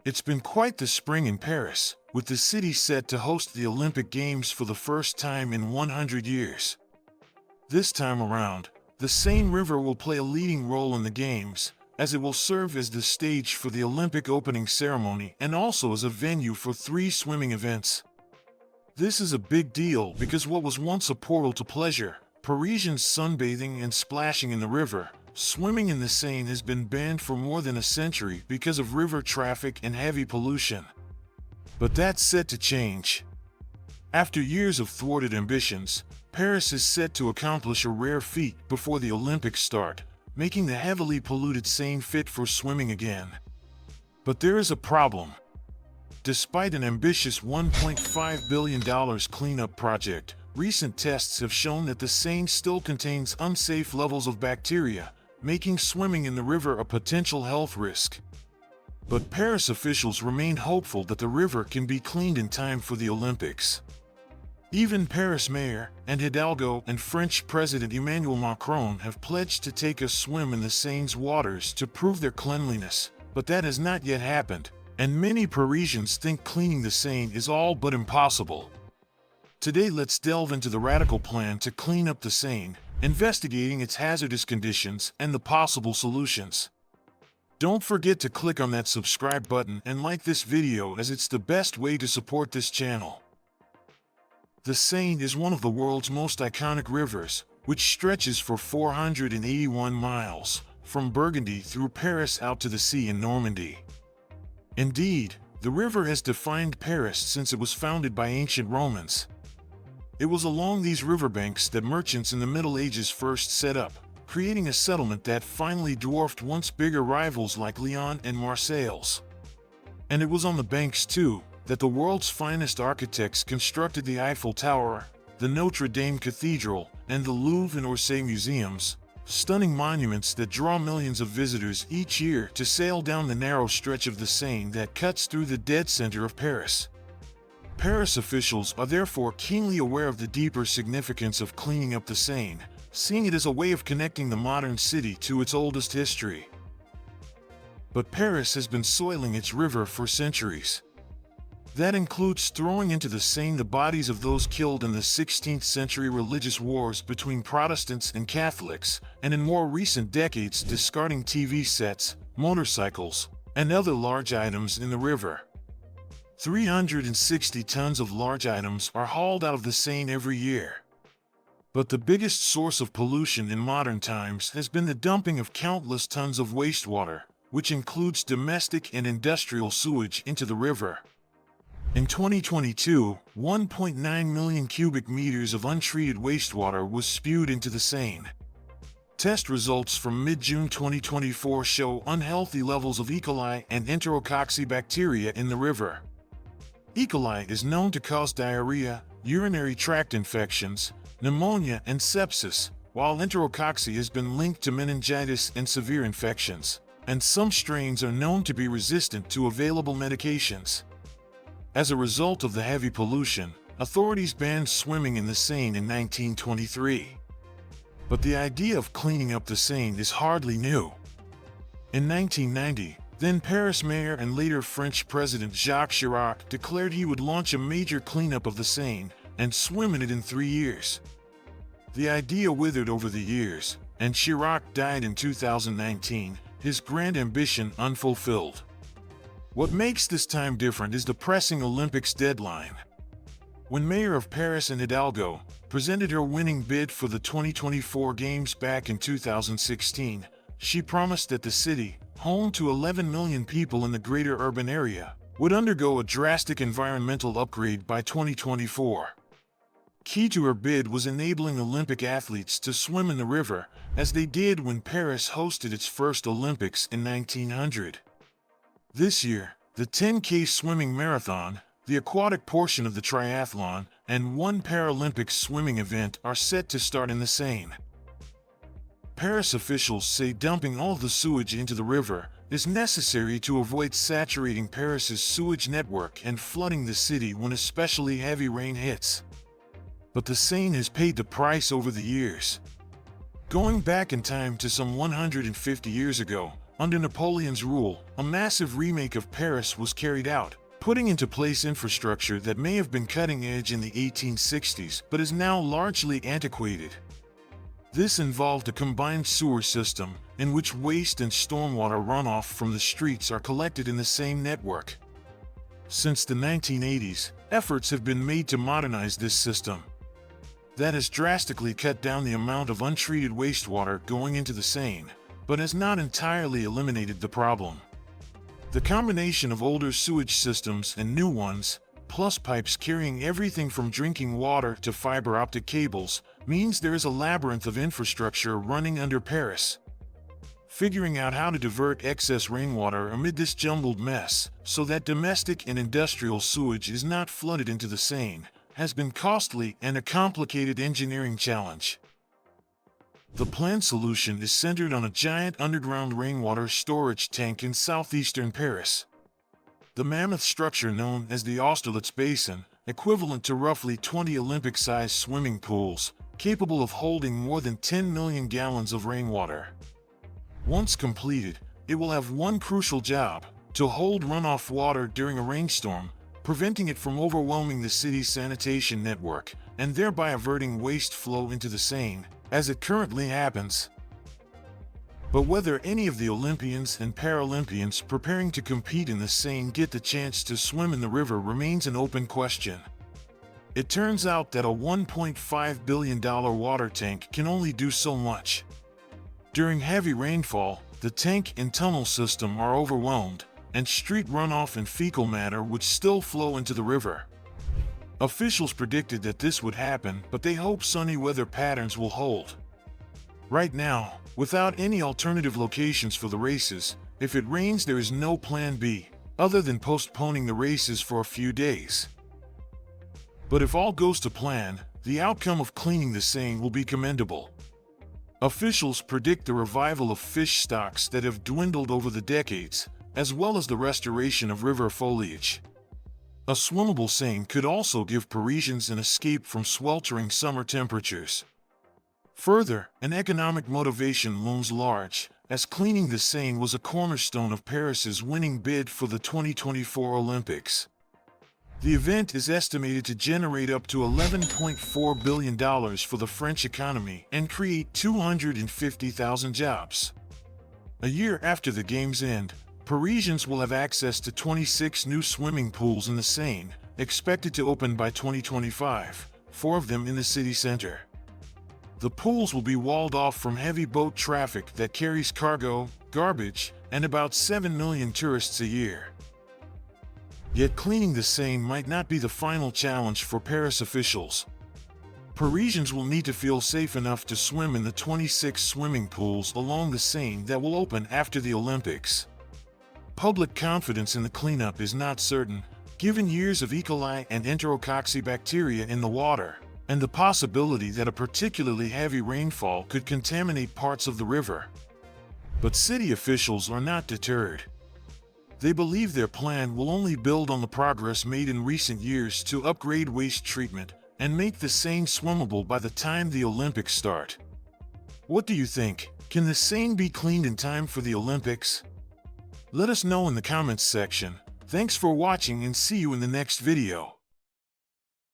It's been quite the spring in Paris, with the city set to host the Olympic Games for the first time in 100 years. This time around, the Seine River will play a leading role in the Games, as it will serve as the stage for the Olympic opening ceremony and also as a venue for 3 swimming events. This is a big deal because what was once a portal to pleasure, Parisians sunbathing and splashing in the river, swimming in the Seine has been banned for more than a century because of river traffic and heavy pollution. But that's set to change. After years of thwarted ambitions, Paris is set to accomplish a rare feat before the Olympics start, making the heavily polluted Seine fit for swimming again. But there is a problem. Despite an ambitious $1.5 billion cleanup project, recent tests have shown that the Seine still contains unsafe levels of bacteria, making swimming in the river a potential health risk. But Paris officials remain hopeful that the river can be cleaned in time for the Olympics. Even Paris Mayor and Hidalgo and French President Emmanuel Macron have pledged to take a swim in the Seine's waters to prove their cleanliness, but that has not yet happened, and many Parisians think cleaning the Seine is all but impossible. Today let's delve into the radical plan to clean up the Seine, investigating its hazardous conditions and the possible solutions. Don't forget to click on that subscribe button and like this video, as it's the best way to support this channel. The Seine is one of the world's most iconic rivers, which stretches for 481 miles, from Burgundy through Paris out to the sea in Normandy. Indeed, the river has defined Paris since it was founded by ancient Romans. It was along these riverbanks that merchants in the Middle Ages first set up, creating a settlement that finally dwarfed once bigger rivals like Lyon and Marseilles. And it was on the banks, too, that the world's finest architects constructed the Eiffel Tower, the Notre Dame Cathedral, and the Louvre and Orsay museums, stunning monuments that draw millions of visitors each year to sail down the narrow stretch of the Seine that cuts through the dead center of Paris. Paris officials are therefore keenly aware of the deeper significance of cleaning up the Seine, seeing it as a way of connecting the modern city to its oldest history. But Paris has been soiling its river for centuries. That includes throwing into the Seine the bodies of those killed in the 16th century religious wars between Protestants and Catholics, and in more recent decades discarding TV sets, motorcycles, and other large items in the river. 360 tons of large items are hauled out of the Seine every year. But the biggest source of pollution in modern times has been the dumping of countless tons of wastewater, which includes domestic and industrial sewage into the river. In 2022, 1.9 million cubic meters of untreated wastewater was spewed into the Seine. Test results from mid-June 2024 show unhealthy levels of E. coli and enterococci bacteria in the river. E. coli is known to cause diarrhea, urinary tract infections, pneumonia, and sepsis, while enterococci has been linked to meningitis and severe infections, and some strains are known to be resistant to available medications. As a result of the heavy pollution, authorities banned swimming in the Seine in 1923. But the idea of cleaning up the Seine is hardly new. In 1990, then Paris Mayor and later French President Jacques Chirac declared he would launch a major cleanup of the Seine and swim in it in 3 years. The idea withered over the years, and Chirac died in 2019, his grand ambition unfulfilled. What makes this time different is the pressing Olympics deadline. When Mayor of Paris and Hidalgo presented her winning bid for the 2024 Games back in 2016, she promised that the city, home to 11 million people in the greater urban area, would undergo a drastic environmental upgrade by 2024. Key to her bid was enabling Olympic athletes to swim in the river, as they did when Paris hosted its first Olympics in 1900. This year, the 10K swimming marathon, the aquatic portion of the triathlon, and one Paralympic swimming event are set to start in the Seine. Paris officials say dumping all the sewage into the river is necessary to avoid saturating Paris's sewage network and flooding the city when especially heavy rain hits. But the Seine has paid the price over the years. Going back in time to some 150 years ago, Under Napoleon's rule, a massive remake of Paris was carried out, putting into place infrastructure that may have been cutting edge in the 1860s but is now largely antiquated. This involved a combined sewer system, in which waste and stormwater runoff from the streets are collected in the same network. Since the 1980s, efforts have been made to modernize this system. That has drastically cut down the amount of untreated wastewater going into the Seine, but has not entirely eliminated the problem. The combination of older sewage systems and new ones, plus pipes carrying everything from drinking water to fiber optic cables, means there is a labyrinth of infrastructure running under Paris. Figuring out how to divert excess rainwater amid this jumbled mess, so that domestic and industrial sewage is not flooded into the Seine, has been costly and a complicated engineering challenge. The planned solution is centered on a giant underground rainwater storage tank in southeastern Paris. The mammoth structure known as the Austerlitz Basin, equivalent to roughly 20 Olympic-sized swimming pools, capable of holding more than 10 million gallons of rainwater. Once completed, it will have one crucial job: to hold runoff water during a rainstorm, preventing it from overwhelming the city's sanitation network, and thereby averting waste flow into the Seine, as it currently happens. But whether any of the Olympians and Paralympians preparing to compete in the Seine get the chance to swim in the river remains an open question. It turns out that a $1.5 billion water tank can only do so much. During heavy rainfall, the tank and tunnel system are overwhelmed, and street runoff and fecal matter would still flow into the river. Officials predicted that this would happen, but they hope sunny weather patterns will hold. Right now, without any alternative locations for the races, if it rains there is no plan B, other than postponing the races for a few days. But if all goes to plan, the outcome of cleaning the Seine will be commendable. Officials predict the revival of fish stocks that have dwindled over the decades, as well as the restoration of river foliage. A swimmable Seine could also give Parisians an escape from sweltering summer temperatures. Further, an economic motivation looms large, as cleaning the Seine was a cornerstone of Paris's winning bid for the 2024 Olympics. The event is estimated to generate up to $11.4 billion for the French economy and create 250,000 jobs. A year after the Games end, Parisians will have access to 26 new swimming pools in the Seine, expected to open by 2025, 4 of them in the city center. The pools will be walled off from heavy boat traffic that carries cargo, garbage, and about 7 million tourists a year. Yet cleaning the Seine might not be the final challenge for Paris officials. Parisians will need to feel safe enough to swim in the 26 swimming pools along the Seine that will open after the Olympics. Public confidence in the cleanup is not certain, given years of E. coli and enterococci bacteria in the water, and the possibility that a particularly heavy rainfall could contaminate parts of the river. But city officials are not deterred. They believe their plan will only build on the progress made in recent years to upgrade waste treatment and make the Seine swimmable by the time the Olympics start. What do you think? Can the Seine be cleaned in time for the Olympics? Let us know in the comments section. Thanks for watching and see you in the next video.